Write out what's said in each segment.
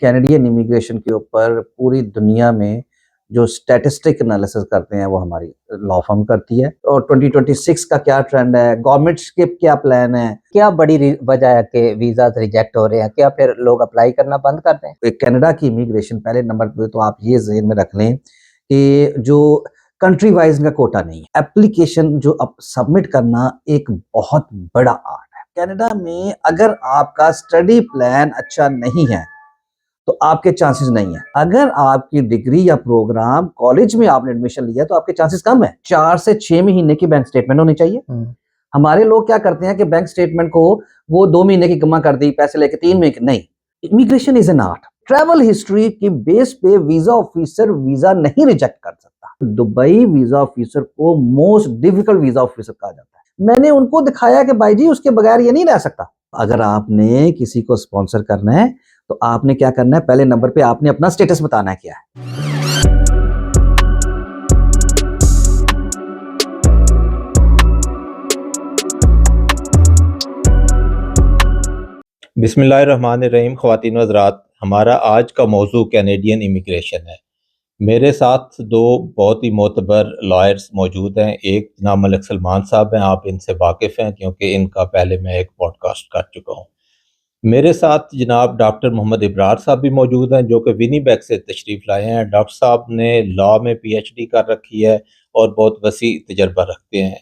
Canadian immigration के ऊपर पूरी दुनिया में जो स्टैटिस्टिक एनालिसिस करते हैं वो हमारी लॉ फर्म करती है। और 2026 का क्या ट्रेंड है, गवर्नमेंट्स के क्या प्लान है, क्या बड़ी वजह है कि वीजा रिजेक्ट हो रहे हैं? क्या फिर लोग अप्लाई करना बंद कर दें? कनाडा की इमिग्रेशन पहले नंबर पे तो आप ये ज़हन में रख लें कि जो कंट्री वाइज का कोटा नहीं है। एप्लीकेशन जो अब सबमिट करना एक बहुत बड़ा आर्ट है। कनाडा में अगर आपका स्टडी प्लान अच्छा नहीं है तो आपके चांसेस नहीं है। अगर आपकी डिग्री या प्रोग्राम कॉलेज में आपने एडमिशन लिया तो आपके चांसेस कम है। 4 से 6 महीने की बैंक स्टेटमेंट होनी चाहिए। हमारे लोग क्या करते हैं कि बैंक स्टेटमेंट को वो 2 महीने की जमा कर दी, पैसे लेके 3 महीने नहीं। Immigration is an art. Travel history की बेस पे वीजा ऑफिसर वीजा नहीं रिजेक्ट कर सकता। दुबई वीजा ऑफिसर को मोस्ट डिफिकल्ट वीजा ऑफिसर कहा जाता है। मैंने उनको दिखाया कि भाई जी उसके बगैर ये नहीं रह सकता। अगर आपने किसी को स्पॉन्सर करना है तो आपने क्या करना है, पहले नंबर पे आपने अपना स्टेटस बताना है क्या है। बिस्मिल्लाहिर्रहमानिर्रहीम। ख़वातीन व हज़रात, हमारा आज का मौजू कैनेडियन इमिग्रेशन है। मेरे साथ दो बहुत ही मोतबर लॉयर्स मौजूद हैं। एक जनाब मलिक सलमान साहब हैं, आप इनसे वाकिफ़ हैं क्योंकि इनका पहले मैं एक पॉडकास्ट कर चुका हूँ। मेरे साथ जनाब डॉक्टर मोहम्मद इब्रार साहब भी मौजूद हैं जो कि विनीपेग से तशरीफ़ लाए हैं। डॉक्टर साहब ने लॉ में PhD कर रखी है और बहुत वसी तजर्बा रखते हैं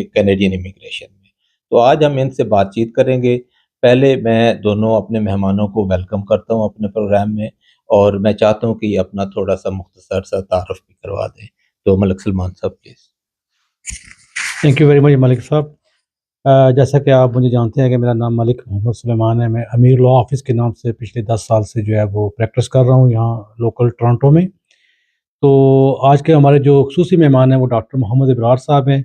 कैनेडियन इमिग्रेशन में। तो आज हम इनसे बातचीत करेंगे। पहले मैं दोनों अपने मेहमानों को वेलकम करता हूं अपने प्रोग्राम में, और मैं चाहता हूं कि अपना थोड़ा सा मुख्तसर सा तारुफ भी करवा दें। तो मलिक सलमान साहब please. Thank you very much Malik साहब। जैसा कि आप मुझे जानते हैं कि मेरा नाम मलिक मोहम्मद सुलेमान है। मैं अमीर लॉ ऑफिस के नाम से पिछले 10 साल से जो है वो प्रैक्टिस कर रहा हूँ यहाँ लोकल टोरंटो में। तो आज के हमारे जो ख़ुसूसी मेहमान हैं वो डॉक्टर मोहम्मद इब्रार साहब हैं।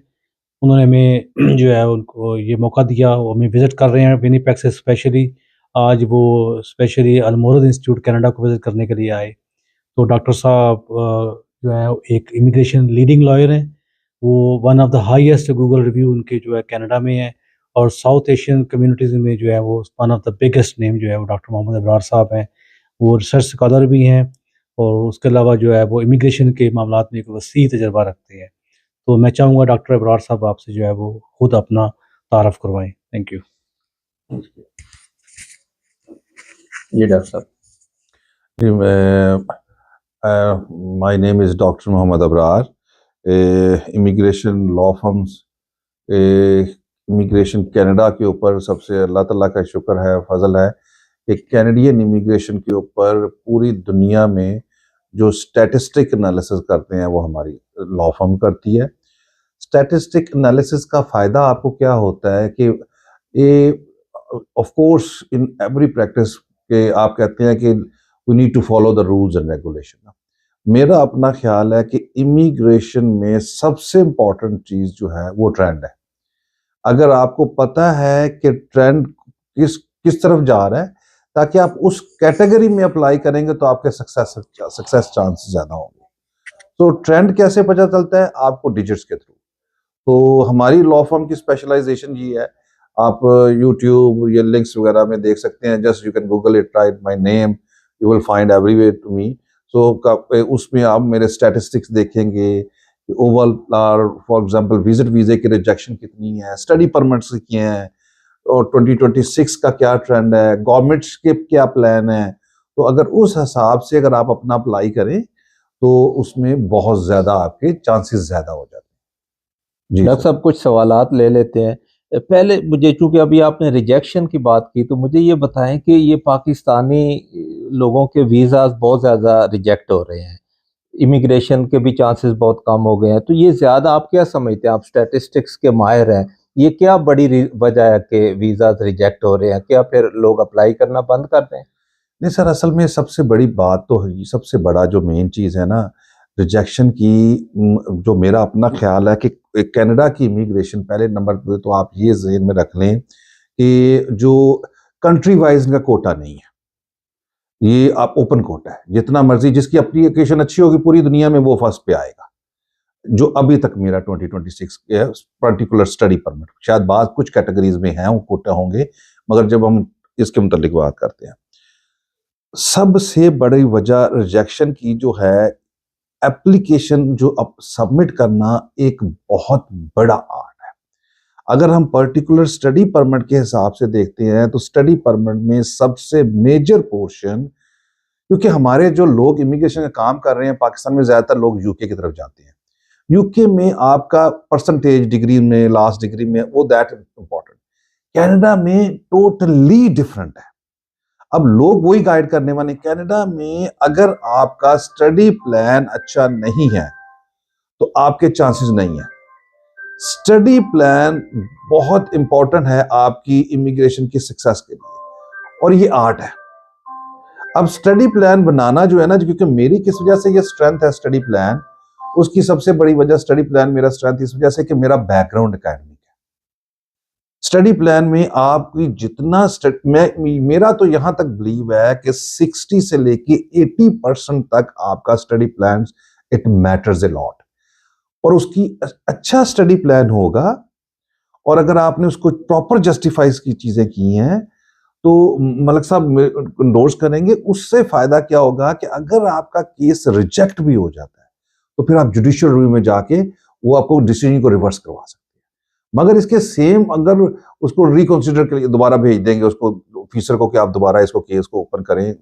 उन्होंने हमें जो है उनको ये मौका दिया, वो हमें विज़िट कर रहे हैं विनीपेग से स्पेशली। आज वो स्पेशली अल्मोरज इंस्टीट्यूट कनाडा को विज़िट करने के लिए आए। तो डॉक्टर साहब जो है एक इमिग्रेशन लीडिंग लॉयर हैं। वो one of the highest Google review उनके जो है कनाडा में है, और साउथ एशियन कम्युनिटीज़ में जो है वो one of the biggest name जो है वो डॉक्टर मोहम्मद इब्रार साहब हैं। वो रिसर्च स्कॉलर भी हैं, और उसके अलावा जो है वो इमिग्रेशन के मामलात में एक वसी तजर्बा रखते हैं। तो मैं चाहूँगा डॉक्टर इब्रार साहब आपसे जो है वो खुद अपना तारफ़ करवाएं। Thank you. ये डॉक्टर साहब। My name is Dr. Mohammed Abrar. Immigration law firms immigration Canada के ऊपर सबसे अल्लाह ताला का शुक्र है, फजल है कि कैनेडियन इमिग्रेशन के ऊपर पूरी दुनिया में जो स्टैटिस्टिक एनालिसिस करते हैं वो हमारी लॉ फर्म करती है। स्टैटिस्टिक एनालिसिस का फ़ायदा आपको क्या होता है कि ये of course in every practice के आप कहते हैं कि we need to follow the rules and regulation. मेरा अपना ख्याल है कि इमिग्रेशन में सबसे इम्पॉर्टेंट चीज़ जो है वो ट्रेंड है। अगर आपको पता है कि ट्रेंड किस तरफ जा रहा है, ताकि आप उस कैटेगरी में अप्लाई करेंगे तो आपके सक्सेस चांस ज़्यादा होंगे। तो ट्रेंड कैसे पता चलता है? आपको डिजिट्स के थ्रू। तो हमारी लॉ फर्म की स्पेशलाइजेशन ये है, आप यूट्यूब या लिंक्स वगैरह में देख सकते हैं। Just you can Google it, right my name, you will find everywhere to me. So उसमें आप मेरे स्टैटिस्टिक्स देखेंगे, overall for example visit visa की रिजेक्शन कितनी है, स्टडी परमिट्स किए हैं, और 2026 का क्या ट्रेंड है, गवर्नमेंट्स के क्या प्लान है। तो अगर उस हिसाब से अगर आप अपना अप्लाई करें तो उसमें बहुत ज़्यादा आपके चांसेस ज़्यादा हो जाते हैं। जी डॉक्टर साहब, कुछ सवालात ले लेते हैं। पहले मुझे, चूंकि अभी आपने रिजेक्शन की बात की, तो मुझे ये बताएं कि ये पाकिस्तानी लोगों के वीज़ाज बहुत ज़्यादा रिजेक्ट हो रहे हैं, इमिग्रेशन के भी चांसेस बहुत कम हो गए हैं। तो ये ज़्यादा आप क्या समझते हैं? आप स्टैटिस्टिक्स के माहिर हैं, ये क्या बड़ी वजह है कि वीज़ाज रिजेक्ट हो रहे हैं? क्या फिर लोग अप्लाई करना बंद कर दें? नहीं सर, असल में सबसे बड़ी बात तो है, सबसे बड़ा जो मेन चीज़ है ना रिजेक्शन की, जो मेरा अपना ख्याल है कि कनाडा की इमिग्रेशन पहले नंबर पे तो आप ये ज़हन में रख लें कि जो कंट्री वाइज का कोटा नहीं है, ये आप ओपन कोटा है। जितना मर्जी जिसकी एप्लीकेशन अच्छी होगी पूरी दुनिया में वो फर्स्ट पे आएगा। जो अभी तक मेरा 2026 के पर्टिकुलर स्टडी परमिट, शायद बाद कुछ कैटेगरीज में हैं वो कोटा होंगे, मगर जब हम इसके मुतालिक बात करते हैं सबसे बड़ी वजह रिजेक्शन की जो है, एप्लीकेशन जो अब सबमिट करना एक बहुत बड़ा आर्ट है। अगर हम पर्टिकुलर स्टडी परमिट के हिसाब से देखते हैं तो स्टडी परमिट में सबसे मेजर पोर्शन, क्योंकि हमारे जो लोग इमिग्रेशन का काम कर रहे हैं पाकिस्तान में, ज्यादातर लोग यूके की तरफ जाते हैं। यूके में आपका परसेंटेज डिग्री में, लास्ट डिग्री में, वो दैट इंपॉर्टेंट। कनाडा में टोटली डिफरेंट है। अब लोग वही गाइड करने वाले। कनाडा में अगर आपका स्टडी प्लान अच्छा नहीं है तो आपके चांसेस नहीं है। स्टडी प्लान बहुत इंपॉर्टेंट है आपकी इमिग्रेशन की सक्सेस के लिए, और ये आर्ट है। अब स्टडी प्लान बनाना जो है ना, क्योंकि मेरी किस वजह से ये स्ट्रेंथ है स्टडी प्लान, उसकी सबसे बड़ी वजह स्टडी प्लान मेरा स्ट्रेंथ इस वजह से कि मेरा बैकग्राउंड एकेडमिक है। स्टडी प्लान में आपकी जितना मेरा तो यहां तक बिलीव है कि 60 से लेके 80% तक आपका study plan it matters a lot. और उसकी अच्छा स्टडी प्लान होगा, और अगर आपने उसको प्रॉपर जस्टिफाइज की चीजें की हैं तो मलिक साहब इंडोर्स करेंगे। उससे फायदा क्या होगा कि अगर आपका केस रिजेक्ट भी हो जाता है तो फिर आप जुडिशियल रिव्यू में जाके वो आपको डिसीजन को रिवर्स करवा सकते हैं। मगर इसके सेम अगर उसको रिकंसिडर के लिए दोबारा भेज देंगे उसको ऑफिसर को कि आप दोबारा इसको केस को ओपन करें,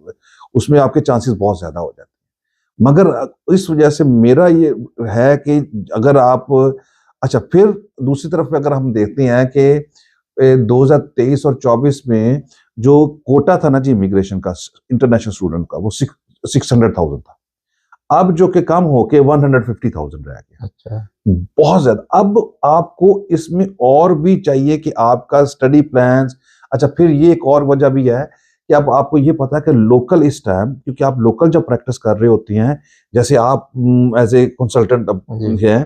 उसमें आपके चांसेस बहुत ज्यादा हो जाते हैं। मगर इस वजह से मेरा ये है कि अगर आप अच्छा, फिर दूसरी तरफ अगर हम देखते हैं कि 2023 और 24 में जो कोटा था ना जी इमिग्रेशन का इंटरनेशनल स्टूडेंट का, वो 600,000 था। अब जो कि कम होके 150,000 रह गया। अच्छा, बहुत ज्यादा। अब आपको इसमें और भी चाहिए कि आपका स्टडी प्लान्स। अच्छा, फिर ये एक और वजह भी है कि अब आपको ये पता है कि लोकल इस टाइम, क्योंकि आप लोकल जब प्रैक्टिस कर रहे होती हैं, जैसे आप एज ए कंसल्टेंट हैं,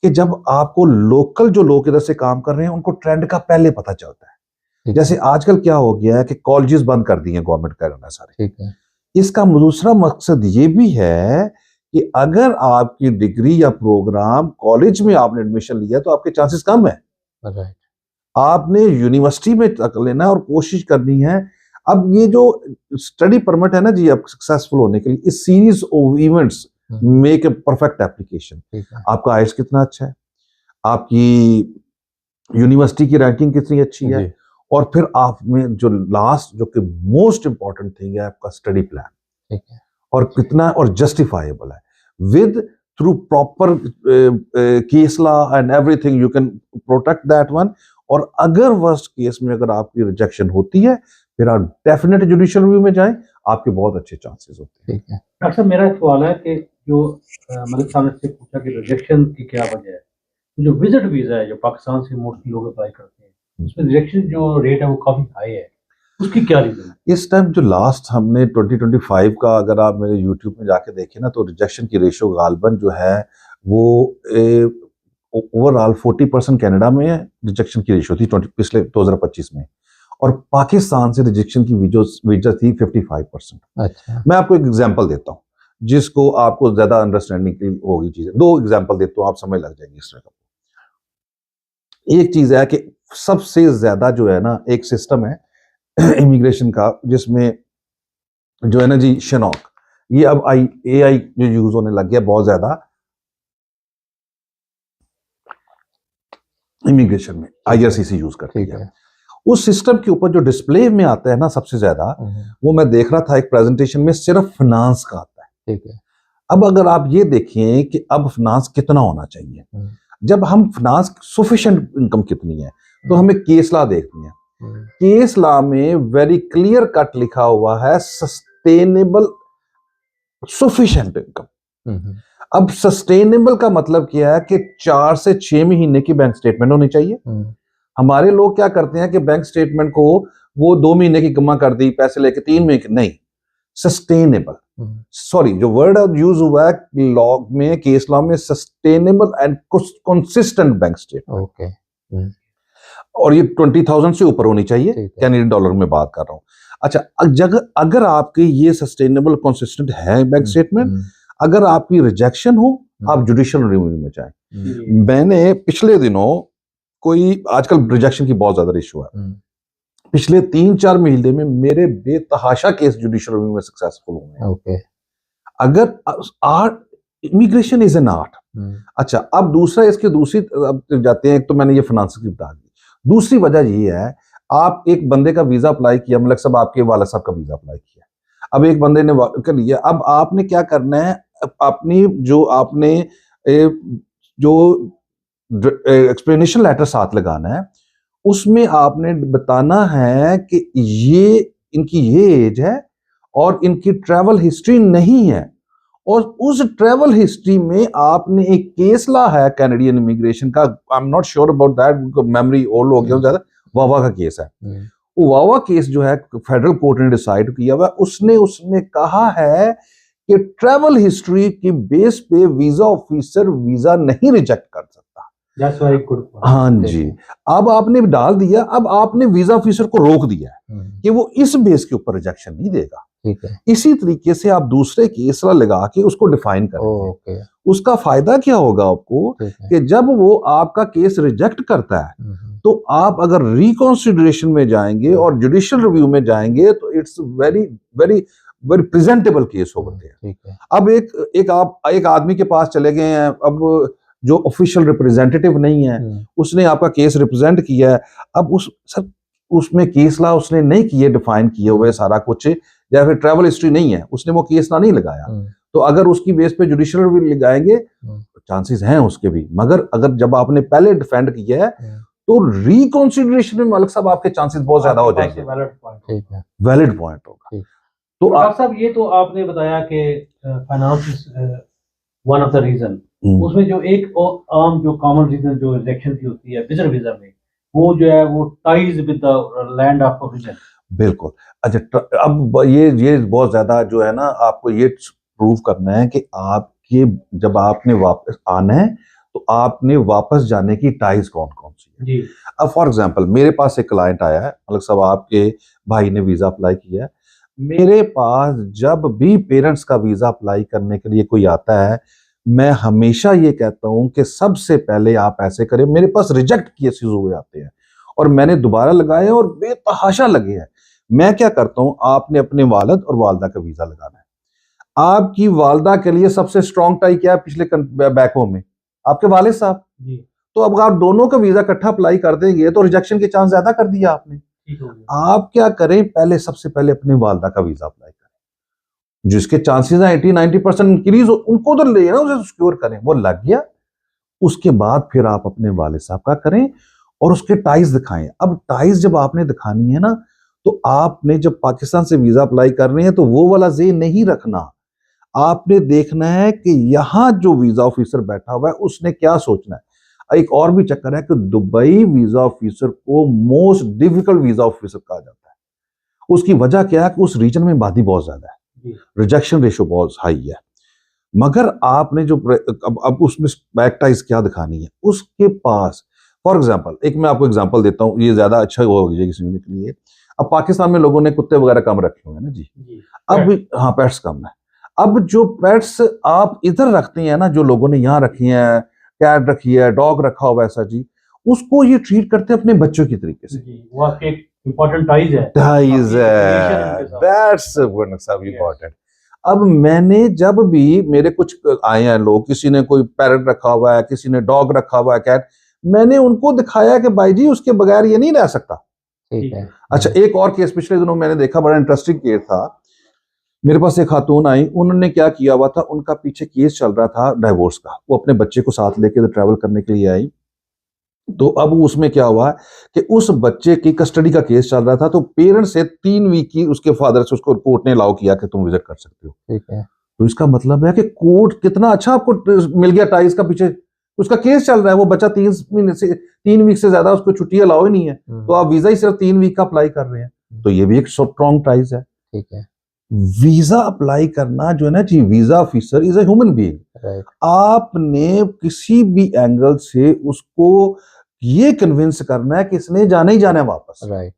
कि जब आपको लोकल जो लोग इधर से काम कर रहे हैं उनको ट्रेंड का पहले पता चलता है। जैसे आजकल क्या हो गया है कि कॉलेजेस बंद कर दिए गवर्नमेंट कर रहा है सारे। ठीक है। इसका दूसरा मकसद ये भी है कि अगर आपकी डिग्री या प्रोग्राम कॉलेज में आपने एडमिशन लिया तो आपके चांसेस कम है। राइट। आपने यूनिवर्सिटी में तक लेना है और कोशिश करनी है। अब ये जो स्टडी परमिट है ना जी, आप सक्सेसफुल होने के लिए इस series of events make a perfect application. आपका आइल्स कितना अच्छा है, आपकी यूनिवर्सिटी की रैंकिंग कितनी अच्छी है, और फिर आप में जो लास्ट जो कि मोस्ट इंपॉर्टेंट थिंग है आपका स्टडी प्लान, ठीक है, और कितना और जस्टिफाइबल है with through proper case law and everything, you can protect that one. और अगर वर्स्ट केस में अगर आपकी रिजेक्शन होती है फिर आप डेफिनेट जुडिशियल रिव्यू में जाएं, आपके बहुत अच्छे चांसेस होते हैं। ठीक है। डॉक्टर साहब, मेरा एक सवाल है कि जो मलिक साहब ने से पूछा कि रिजेक्शन की क्या वजह है। जो विजिट वीजा है जो पाकिस्तान से मोस्टली लोग अप्लाई करते हैं, उसमें रिजेक्शन जो रेट है वो काफी हाई है, उसकी क्या रीजन है? इस टाइम जो लास्ट हमने 2025 का अगर आप मेरे यूट्यूब में जाके देखें ना, तो रिजेक्शन की रेशियो गालबन जो है वो ओवरऑल 40% कनाडा में रिजेक्शन की रेशियो थी पिछले 2025 में, और पाकिस्तान से रिजेक्शन की वीजा थी 55%। अच्छा, मैं आपको एक एग्जांपल देता हूँ जिसको आपको ज्यादा अंडरस्टैंडिंग की होगी चीजें। दो एग्जांपल देता हूँ, आप समझ लग जाएंगे इस तरह का। एक चीज है कि सबसे ज्यादा जो है ना एक सिस्टम है इमिग्रेशन का जिसमें जो है ना जी शनाक, ये अब AI जो यूज होने लग गया बहुत ज्यादा इमिग्रेशन में, IRCC यूज करती ठीक है। है। उस सिस्टम के ऊपर जो डिस्प्ले में आता है ना सबसे ज्यादा, वो मैं देख रहा था एक प्रेजेंटेशन में सिर्फ फाइनेंस का आता है। ठीक है। अब अगर आप ये देखें कि अब फाइनेंस कितना होना चाहिए, जब हम फाइनेंस सफिशिएंट इनकम कितनी है, तो हमें केस लॉ देखनी है। केस लॉ में वेरी क्लियर कट लिखा हुआ है सस्टेनेबल सफिशिएंट इनकम। अब सस्टेनेबल का मतलब क्या है कि 4 से 6 महीने की बैंक स्टेटमेंट होनी चाहिए। हमारे लोग क्या करते हैं कि बैंक स्टेटमेंट को वो 2 महीने की जमा कर दी पैसे लेके, 3 महीने की नहीं। सस्टेनेबल, सॉरी जो वर्ड यूज हुआ है लॉ में, केस लॉ में, sustainable and consistent bank statement. Okay. और ये 20,000 से ऊपर होनी चाहिए, कैनेडियन डॉलर में बात कर रहा हूं। अच्छा, अगर आपकी ये सस्टेनेबल कंसिस्टेंट है बैंक स्टेटमेंट, अगर आपकी रिजेक्शन हो आप जुडिशियल रिव्यू में जाएं। मैंने पिछले दिनों कोई, आजकल रिजेक्शन की बहुत ज्यादा इशू है, पिछले 3-4 महीने में मेरे बेतहाशा केस जुडिशियल रिव्यू में सक्सेसफुल हुए हैं। ओके। अगर art, immigration is an art. अच्छा, अब दूसरा इसकी दूसरी अब जाते हैं, एक तो मैंने ये फाइनेंस की बता दी, दूसरी वजह ये है, आप एक बंदे का वीजा अप्लाई किया, मलिक साहब आपके वाला साहब का वीजा अप्लाई किया, अब एक बंदे ने कर लिया, अब आपने क्या करना है, अपनी जो आपने जो एक्सप्लेनेशन लेटर साथ लगाना है, उसमें आपने बताना है कि ये इनकी ये एज है और इनकी ट्रैवल हिस्ट्री नहीं है, और उस ट्रैवल हिस्ट्री में आपने एक केस ला है कैनेडियन इमिग्रेशन का, I am not sure about that, memory old हो गया ज्यादा, वावा का केस है। वो वावा केस जो है फेडरल कोर्ट ने डिसाइड किया हुआ, उसने कहा है कि ट्रैवल हिस्ट्री की बेस पे वीजा ऑफिसर वीजा नहीं रिजेक्ट कर सकता। That's very good point. हाँ जी, अब आपने डाल दिया, अब आपने वीजा ऑफिसर को रोक दिया है कि वो इस बेस के ऊपर रिजेक्शन नहीं देगा। ठीक है। इसी तरीके से आप दूसरे केस लगा के उसको डिफाइन करेंगे। ओके। उसका फायदा क्या होगा आपको कि जब वो आपका केस रिजेक्ट करता है तो आप अगर रिकॉन्सिडरेशन में जाएंगे और जुडिशियल रिव्यू में जाएंगे तो it's very very very presentable case over there. अब एक आदमी के पास चले गए हैं, अब जो ऑफिशियल रिप्रेजेंटेटिव नहीं है, उसने आपका केस रिप्रेजेंट किया है, अब उसमें केस ला उसने नहीं किए, डिफाइन किए हुए सारा कुछ, या फिर ट्रैवल हिस्ट्री नहीं है, उसने वो केस ला नहीं लगाया, तो अगर उसकी बेस पे जुडिशियल रिव्यू लगाएंगे चांसेस हैं उसके भी, मगर अगर जब आपने पहले डिफेंड किया है तो रिकॉन्सिडरेशन में मलिक साहब आपके चांसेस बहुत ज्यादा हो जाएंगे। वैलिड पॉइंट होगा। तो डॉक्टर साहब ये तो आपने बताया कि finance is one of the reason, उसमें जो एक आम जो कॉमन रीजन जो रिजेक्शन की होती है विजिटर वीजा में, वो जो है वो ties with the land of origin. बिल्कुल। अच्छा, अब ये बहुत ज्यादा जो है ना, आपको ये प्रूव करना है कि आपके जब आपने वापस आना है तो आपने वापस जाने की टाइज कौन कौन सी है जी। अब फॉर एग्जांपल मेरे पास एक क्लाइंट आया है, मलिक साहब आपके भाई ने वीजा अप्लाई किया है, मेरे पास जब भी पेरेंट्स का वीजा अप्लाई करने के लिए कोई आता है, मैं हमेशा ये कहता हूं कि सबसे पहले आप ऐसे करें, मेरे पास रिजेक्ट केसेस हुए आते हैं और मैंने दोबारा लगाए और बेतहाशा लगे हैं, मैं क्या करता हूं, आपने अपने वालिद और वालदा का वीजा लगाना है। आपकी वालदा के लिए सबसे स्ट्रॉन्ग टाई क्या है पिछले बैकों में? आपके वालिद साहब जी। तो अब आप दोनों का वीजा इकट्ठा अप्लाई कर देंगे तो रिजेक्शन के चांस ज्यादा कर दिया आपने। आप क्या करें, पहले सबसे पहले अपने वालदा का वीजा अप्लाई करें, जिसके चांसेस हैं 80-90% इंक्रीज, उनको तो ले ना, उसे सिक्योर करें, वो लग गया, उसके बाद फिर आप अपने वालिद साहब का करें और उसके टाइज दिखाएं। अब टाइज जब आपने दिखानी है ना, तो आपने जब पाकिस्तान से वीजा अप्लाई कर रहे हैं तो वो वाला ज़ेन नहीं रखना, आपने देखना है कि यहां जो वीजा ऑफिसर बैठा हुआ है उसने क्या सोचना है। एक और भी चक्कर है कि दुबई वीजा ऑफिसर को मोस्ट डिफिकल्ट वीजा ऑफिसर कहा जाता है। उसकी वजह क्या है कि उस रीजन में आबादी बहुत ज्यादा है, रिजेक्शन रेशो बहुत हाई है, मगर आपने जो अब उसमें बैक टाइज क्या दिखानी है, उसके पास फॉर एग्जाम्पल एक मैं आपको एग्जाम्पल देता हूँ, ये ज्यादा अच्छा होगा समझने के लिए। अब पाकिस्तान में लोगों ने कुत्ते वगैरह कम रखे हुए हैं ना जी, अब हाँ पेट्स कम है। अब जो पेट्स आप इधर रखते हैं ना, जो लोगों ने यहाँ रखी हैं, कैट रखी है, डॉग रखा हुआ ऐसा जी, उसको ये ट्रीट करते हैं अपने बच्चों की तरीके से। वो आपके इंपॉर्टेंट टाइज है, दैट्स इंपॉर्टेंट। अब मैंने जब भी मेरे कुछ आए हैं लोग, किसी ने कोई पैरट रखा हुआ है, किसी ने डॉग रखा हुआ है, कैट, मैंने उनको दिखाया कि भाई जी उसके बगैर ये नहीं रह सकता। ठीक है। अच्छा, एक और केस पिछले दिनों मैंने देखा, बड़ा इंटरेस्टिंग केस था। मेरे पास एक खातून आई, उन्होंने क्या किया हुआ था, उनका पीछे केस चल रहा था डाइवोर्स का, वो अपने बच्चे को साथ लेके ट्रैवल करने के लिए आई, तो अब उसमें क्या हुआ कि उस बच्चे की कस्टडी का केस चल रहा था, तो पेरेंट्स से 3 वीक की उसके फादर से उसको कोर्ट ने अलाउ किया कि तुम विजिट कर सकते हो। ठीक है। तो इसका मतलब है कि कोर्ट कितना अच्छा आपको मिल गया टाइज का, पीछे उसका केस चल रहा है, वो बच्चा 3 वीक से ज्यादा उसको छुट्टी अलाउ ही नहीं है, तो आप वीजा ही सिर्फ 3 वीक का अप्लाई कर रहे हैं, तो ये भी एक स्ट्रॉन्ग टाइज है। ठीक है। वीजा अप्लाई करना जो है ना जी, visa officer is a human being. आपने किसी भी एंगल से उसको ये कन्विंस करना है कि इसने जाना ही जाना है वापस। राइट।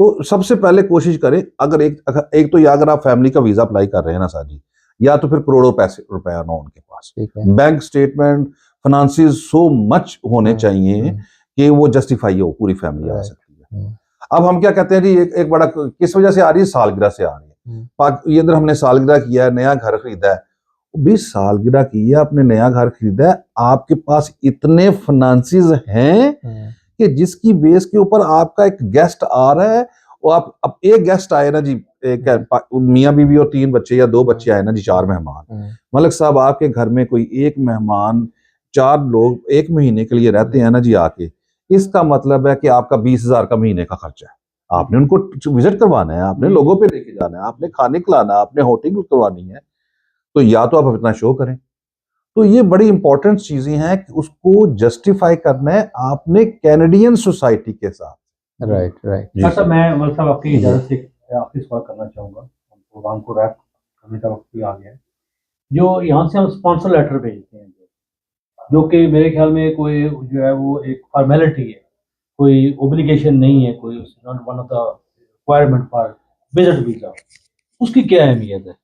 तो सबसे पहले कोशिश करें, अगर एक तो या अगर आप फैमिली का वीजा अप्लाई कर रहे हैं ना साजी, या तो फिर करोड़ों रुपया ना उनके पास, bank statement, finances so much होने चाहिए कि वो जस्टिफाई हो, पूरी फैमिली आ सकती है। अब हम क्या कहते हैं जी, एक बड़ा किस वजह से आ रही है, सालगिरह से आ रही है। ये इधर हमने सालगिरह किया है, नया घर खरीदा है, 20 सालगिरह की है, आपने नया घर खरीदा है, आपके पास इतने फाइनेंसेस हैं कि जिसकी बेस के ऊपर आपका एक गेस्ट आ रहा है, वो आप अब एक गेस्ट आए ना जी, एक मियाँ बीवी और 3 बच्चे या 2 बच्चे आए ना जी, 4 मेहमान। मलिक साहब आपके घर में कोई एक मेहमान, 4 लोग 1 महीने के लिए रहते हैं ना जी आके, इसका मतलब है कि आपका 20,000 का महीने का खर्चा है। आपने उनको विजिट करवाना है, आपने लोगों पे लेके जाना है, आपने खाने खिलाना है, आपने होटल करवानी है, तो या तो आप अपना शो करें। तो ये बड़ी इंपॉर्टेंट चीजें हैं कि उसको जस्टिफाई करना है आपने कैनेडियन सोसाइटी के साथ। Right right. जी सर सर। मैं मतलब साहब आपकी इजाज़त से आखिरी सवाल करना चाहूँगा, प्रोग्राम को रैप करने का वक्त भी आ गया है। जो यहाँ से हम स्पॉन्सर लेटर भेजते हैं, जो कि मेरे ख्याल में कोई जो है वो एक फॉर्मेलिटी है, कोई ओब्लिगेशन नहीं है, कोई not one of the requirement for visit visa, उसकी क्या अहमियत है?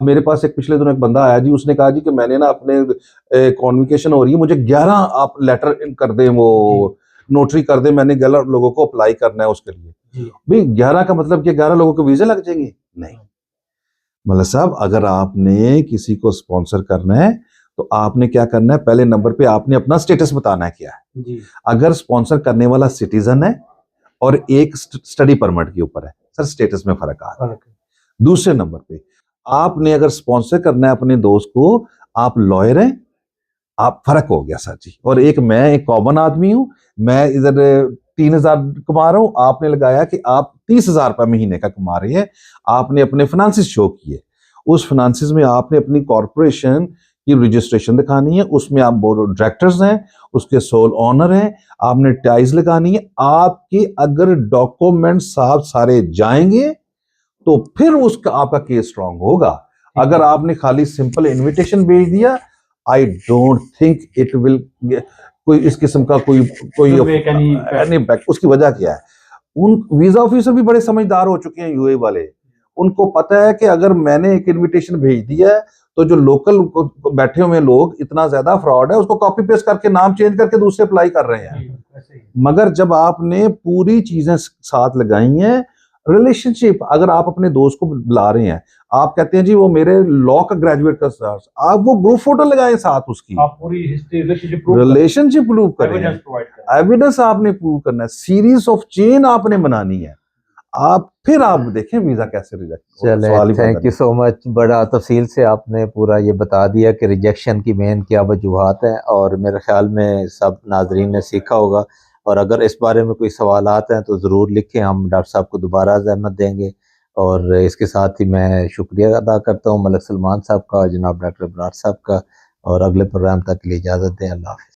मेरे पास एक पिछले दिनों एक बंदा आया जी, उसने कहा जी कि मैंने ना अपने कॉन्विकेशन हो रही है, मुझे 11 आप लेटर कर दें, वो नोटरी कर दें, मैंने 11 लोगों को अप्लाई करना है उसके लिए। जी। भाई 11 का मतलब कि 11 लोगों को वीजे लग जाएंगे? नहीं। मतलब साहब अगर आपने किसी को स्पॉन्सर करना है तो आपने क्या करना है, पहले नंबर पे आपने अपना स्टेटस बताना है क्या है। जी। अगर स्पॉन्सर करने वाला सिटीजन है और एक स्टडी परमिट के ऊपर है, सर स्टेटस में फर्क आ रहा है। दूसरे नंबर पे आपने अगर स्पॉन्सर करना है अपने दोस्त को, आप लॉयर हैं, आप फर्क हो गया सर जी। और मैं एक कॉमन आदमी हूं, मैं इधर 3,000 कमा रहा हूं, आपने लगाया कि आप 30,000 रुपये महीने का कमा रहे हैं, आपने अपने फाइनेंसिस शो किए, उस फाइनेंसिस में आपने अपनी कॉरपोरेशन की रजिस्ट्रेशन दिखानी है, उसमें आप बोर्ड ऑफ डायरेक्टर्स हैं, उसके सोल ऑनर हैं, आपने टाइज लगानी है। आपके अगर डॉक्यूमेंट साहब सारे जाएंगे तो फिर उसका आपका केस स्ट्रांग होगा। अगर आपने खाली सिंपल इनविटेशन भेज दिया, I don't think it will कोई इस किस्म का कोई इम्पैक्ट। उसकी वजह क्या है, उन वीजा ऑफिसर भी बड़े समझदार हो चुके हैं यूए वाले, उनको पता है कि अगर मैंने एक इनविटेशन भेज दिया है तो जो लोकल बैठे हुए लोग, इतना ज्यादा फ्रॉड है, उसको कॉपी पेस्ट करके नाम चेंज करके दूसरे अप्लाई कर रहे हैं। मगर जब आपने पूरी चीजें साथ लगाई हैं, रिलेशनशिप, अगर आप अपने दोस्त को बुला रहे हैं, आप कहते हैं जी वो मेरे लॉ का ग्रेजुएट का साथ, आप वो ग्रुप फोटो लगाएं साथ उसकी, आप पूरी हिस्ट्री रिलेशनशिप प्रूव करें, एविडेंस आपने प्रूव करना है, सीरीज ऑफ चेन आपने बनानी है, आप फिर आप देखें वीजा कैसे रिजेक्ट। चले, थैंक यू सो मच। बड़ा तफसील से आपने पूरा ये बता दिया कि रिजेक्शन की मेन क्या वजूहात हैं, और मेरे ख्याल में सब नाजरीन ने सीखा होगा। और अगर इस बारे में कोई सवालात हैं तो ज़रूर लिखें, हम डॉक्टर साहब को दोबारा ज़हमत देंगे। और इसके साथ ही मैं शुक्रिया अदा करता हूँ मलिक सलमान साहब का और जनाब डॉक्टर इब्रार साहब का, और अगले प्रोग्राम तक के लिए इजाज़त दें। अल्लाह हाफ़िज़।